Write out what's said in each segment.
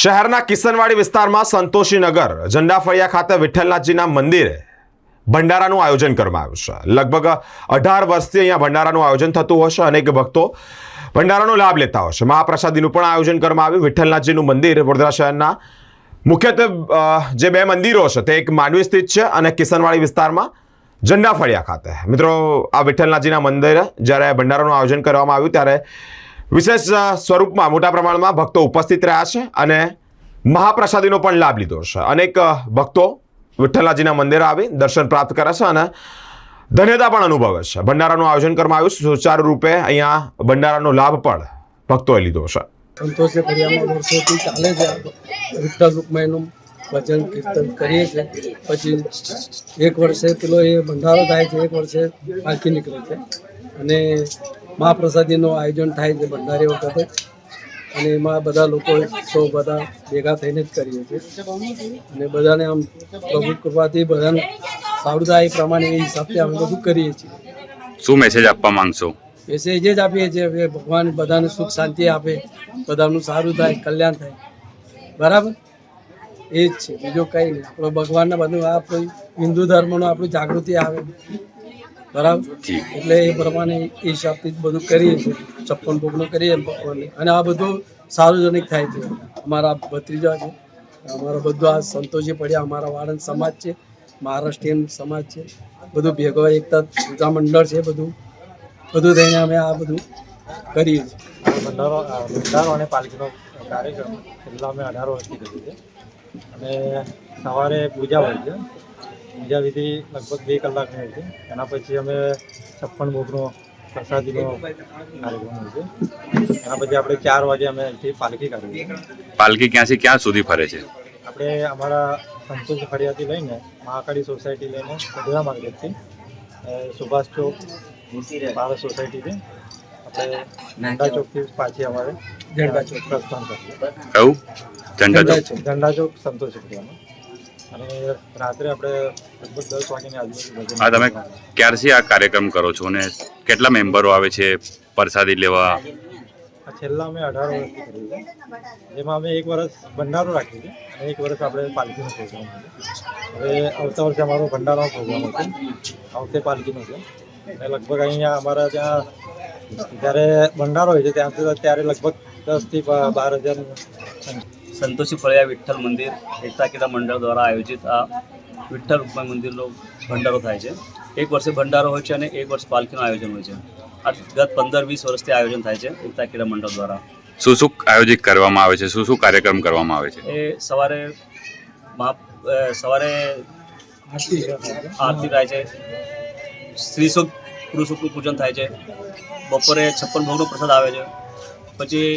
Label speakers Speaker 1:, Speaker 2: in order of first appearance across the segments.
Speaker 1: શહેરના કિશનવાડી વિસ્તારમાં સંતોષીનગર ઝંડાફળિયા ખાતે વિઠ્ઠલનાથજીના મંદિરે ભંડારાનું આયોજન કરવામાં આવ્યું છે। લગભગ 18 વર્ષથી અહીંયા ભંડારાનું આયોજન થતું હોય છે। અનેક ભક્તો ભંડારાનો લાભ લેતા હોય છે। મહાપ્રસાદીનું પણ આયોજન કરવામાં આવ્યું। વિઠ્ઠલનાથજીનું મંદિર વડોદરા શહેરના મુખ્યત્વે જે બે મંદિરો છે તે એક માંડવી સ્થિત છે અને કિશનવાડી વિસ્તારમાં ઝંડાફળિયા ખાતે। મિત્રો, આ વિઠ્ઠલનાથજીના મંદિરે જ્યારે ભંડારાનું આયોજન કરવામાં આવ્યું ત્યારે વિશેષ સ્વરૂપમાં મોટા પ્રમાણમાં ભક્તો ઉપસ્થિત રહ્યા છે અને મહાપ્રસાદીનો પણ લાભ લીધો છે। અનેક ભક્તો વિઠ્ઠલનાથજીના મંદિરે આવી દર્શન પ્રાપ્ત કરે છે અને ધન્યતા પણ અનુભવે છે। ભંડારાનું આયોજન કરવામાં આવ્યું। સુચારુ રૂપે અહીંયા ભંડારાનો લાભ પણ ભક્તોએ લીધો છે।
Speaker 2: સંતોષે ફળિયામાં વર્ષોથી ચાલે છે। વિઠ્ઠલ રૂકમાઈનું ભજન કીર્તન કરીએ છીએ। પછી એક વર્ષે પેલો એ ભંડારો થાય છે, એક વર્ષે પાલખી નીકળે છે અને મહાપ્રસાદીનું આયોજન થાય છે ભંડારી વખતે। અને એમાં બધા લોકો બધા ભેગા થઈને જ કરીએ છીએ અને બધાને આમ પ્રભુ કૃપાથી બધાને સારું થાય એ પ્રમાણે એ હિસાબથી અમે બધું કરીએ છીએ।
Speaker 3: શું મેસેજ આપવા માંગશો?
Speaker 2: મેસેજ જ આપીએ છીએ કે ભગવાન બધાને સુખ શાંતિ આપે, બધાનું સારું થાય, કલ્યાણ થાય, બરાબર? એ જ છે, બીજું કંઈ નહીં। આપણો ભગવાનને બધું આપણું હિન્દુ ધર્મનું આપણું જાગૃતિ આવે, બરાબર? એટલે એ પ્રમાણે એ હિસાબથી જ બધું કરીએ છીએ। 56 ભોગનું કરીએ ભગવાનને અને આ બધું સાર્વજનિક થાય છે। અમારા ભત્રીજા છે, અમારો બધું આ સંતોષી ફળિયા અમારા વાળંદ સમાજ છે, મહારાષ્ટ્રીયન સમાજ છે, બધું ભેગો એકતા પૂજા મંડળ છે, બધું થઈને અમે આ બધું કરીએ છીએ।
Speaker 4: ભંડારો અને પાલખીનો કાર્યક્રમ છેલ્લા અમે 18 વર્ષથી કરીએ છીએ અને સવારે પૂજા હોય છે। પૂજા વિધિ લગભગ 2 કલાકની હોય છે। એના પછી અમે 56 ભોગનો પ્રસાદીનો કાર્યક્રમ હોય છે। એના પછી આપણે 4 વાગે અમે અહીંથી પાલખી કાઢીએ છીએ।
Speaker 3: પાલખી ક્યાંથી ક્યાં સુધી ફરે છે?
Speaker 4: આપણે અમારા સંતોષી ફળિયાથી લઈને મહાકાળી સોસાયટી લઈને ગઢડા માર્કેટથી સુભાષ ચોક ભારત સોસાયટીથી આપણે ઝંડા ચોકથી પાછી અમારે ઝંડા ચોક પ્રસ્થાન કરીએ।
Speaker 3: કયું?
Speaker 4: ઝંડા ચોક સંતોષી ફળિયામાં અને રાત્રે આપણે લગભગ 10 વાગ્યાની આજુબાજુ।
Speaker 3: હા, તમે ક્યારથી આ કાર્યક્રમ કરો છો અને કેટલા મેમ્બરો આવે છે પ્રસાદી લેવા?
Speaker 4: છેલ્લા અમે 18 વર્ષથી કરીએ છીએ, જેમાં અમે 1 વર્ષ ભંડારો રાખીએ છીએ અને 1 વર્ષ આપણે પાલખીનો પ્રોગ્રામ છે। હવે આવતા વર્ષે અમારો ભંડારાનો પ્રોગ્રામ હશે, આવતે પાલખીનો છે અને લગભગ અહીંયા અમારા ત્યાં જ્યારે ભંડારો હોય છે ત્યારે લગભગ 10 થી 12,000
Speaker 5: સંતોષી ફળિયા વિઠ્ઠલ મંદિર એકતા ક્રીડા મંડળ દ્વારા આયોજિત આ વિઠ્ઠલ રૂકમાઈ મંદિરનો ભંડારો થાય છે। એક વર્ષે ભંડારો હોય છે અને એક વર્ષ પાલખીનું આયોજન હોય છે। આ ગત 15-20 વર્ષથી આયોજન થાય છે એકતા ક્રીડા મંડળ દ્વારા।
Speaker 3: શું શું આયોજિત કરવામાં આવે છે? શું શું કાર્યક્રમ કરવામાં આવે છે?
Speaker 5: એ સવારે આરતી થાય છે, શ્રી સૂક્ત પુરુષ સૂક્તનું પૂજન થાય છે, બપોરે 56 ભોગનો પ્રસાદ આવે છે, પછી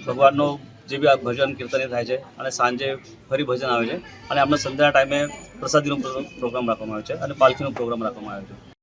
Speaker 5: ભગવાનનો જે બી આ ભજન કીર્તન થાય છે અને સાંજે ફરી ભજન આવે છે અને આપણે સંધ્યાના ટાઈમે પ્રસાદીનો પ્રોગ્રામ રાખવામાં આવે છે અને પાલખીનો પ્રોગ્રામ રાખવામાં આવે છે।